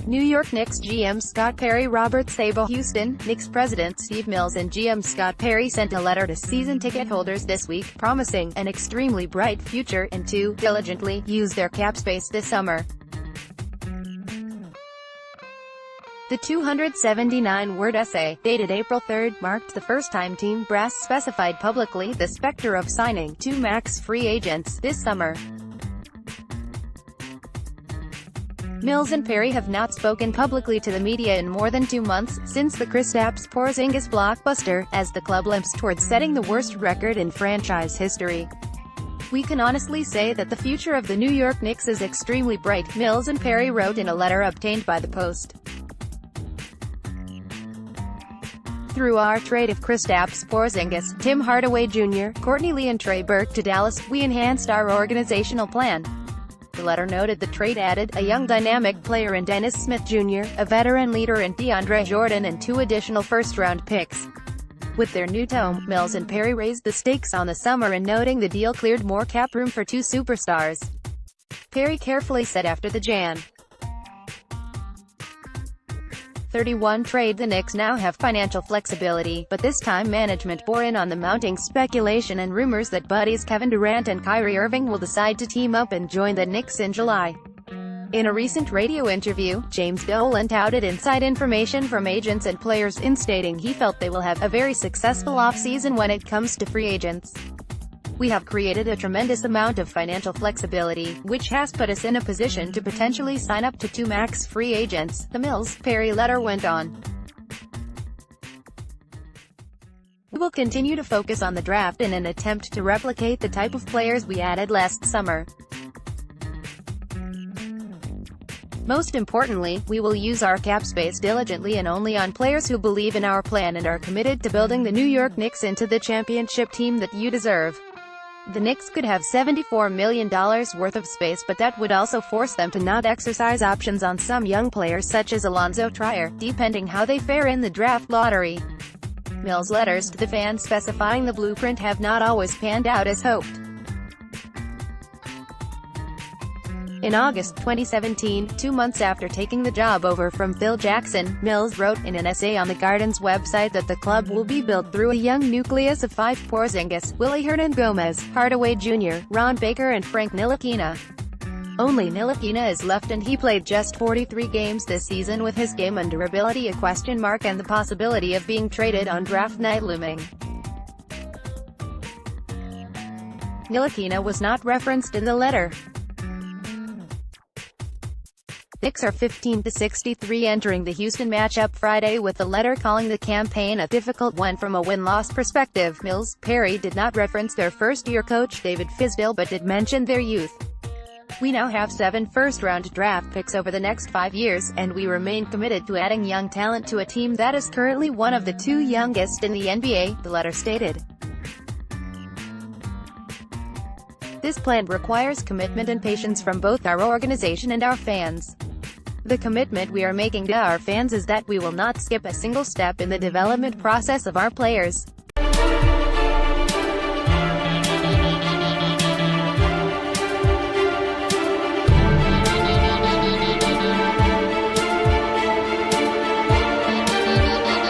New York Knicks GM Scott Perry, Robert Sabo. Houston Knicks president Steve Mills and GM Scott Perry sent a letter to season ticket holders this week, promising an extremely bright future and to diligently use their cap space this summer. The 279-word essay, dated April 3, marked the first time team brass specified publicly the specter of signing two max free agents this summer. Mills and Perry have not spoken publicly to the media in more than 2 months, since the Kristaps Porzingis blockbuster, as the club limps towards setting the worst record in franchise history. "We can honestly say that the future of the New York Knicks is extremely bright," Mills and Perry wrote in a letter obtained by the Post. "Through our trade of Kristaps Porzingis, Tim Hardaway Jr., Courtney Lee and Trey Burke to Dallas, we enhanced our organizational plan." The letter noted the trade added a young dynamic player in Dennis Smith Jr., a veteran leader in DeAndre Jordan, and 2 additional first-round picks. With their new tome, Mills and Perry raised the stakes on the summer in noting the deal cleared more cap room for 2 superstars. Perry carefully said after the Jan. 31 trade, the Knicks now have financial flexibility, but this time management bore in on the mounting speculation and rumors that buddies Kevin Durant and Kyrie Irving will decide to team up and join the Knicks in July. In a recent radio interview, James Dolan touted inside information from agents and players, in stating he felt they will have a very successful offseason when it comes to free agents. "We have created a tremendous amount of financial flexibility, which has put us in a position to potentially sign up to 2 max free agents," the Mills-Perry letter went on. "We will continue to focus on the draft in an attempt to replicate the type of players we added last summer. Most importantly, we will use our cap space diligently and only on players who believe in our plan and are committed to building the New York Knicks into the championship team that you deserve." The Knicks could have $74 million worth of space, but that would also force them to not exercise options on some young players such as Alonzo Trier, depending how they fare in the draft lottery. Mills' letters to the fans specifying the blueprint have not always panned out as hoped. In August 2017, 2 months after taking the job over from Phil Jackson, Mills wrote in an essay on the Garden's website that the club will be built through a young nucleus of 5: Porzingis, Willy Hernangomez, Hardaway Jr., Ron Baker and Frank Ntilikina. Only Ntilikina is left, and he played just 43 games this season, with his game and durability a question mark and the possibility of being traded on draft night looming. Ntilikina was not referenced in the letter. Knicks are 15-63 entering the Houston matchup Friday, with the letter calling the campaign a difficult one from a win-loss perspective. Mills-Perry did not reference their first-year coach David Fizdale, but did mention their youth. "We now have 7 first-round draft picks over the next 5 years, and we remain committed to adding young talent to a team that is currently one of the 2 youngest in the NBA," the letter stated. "This plan requires commitment and patience from both our organization and our fans. The commitment we are making to our fans is that we will not skip a single step in the development process of our players.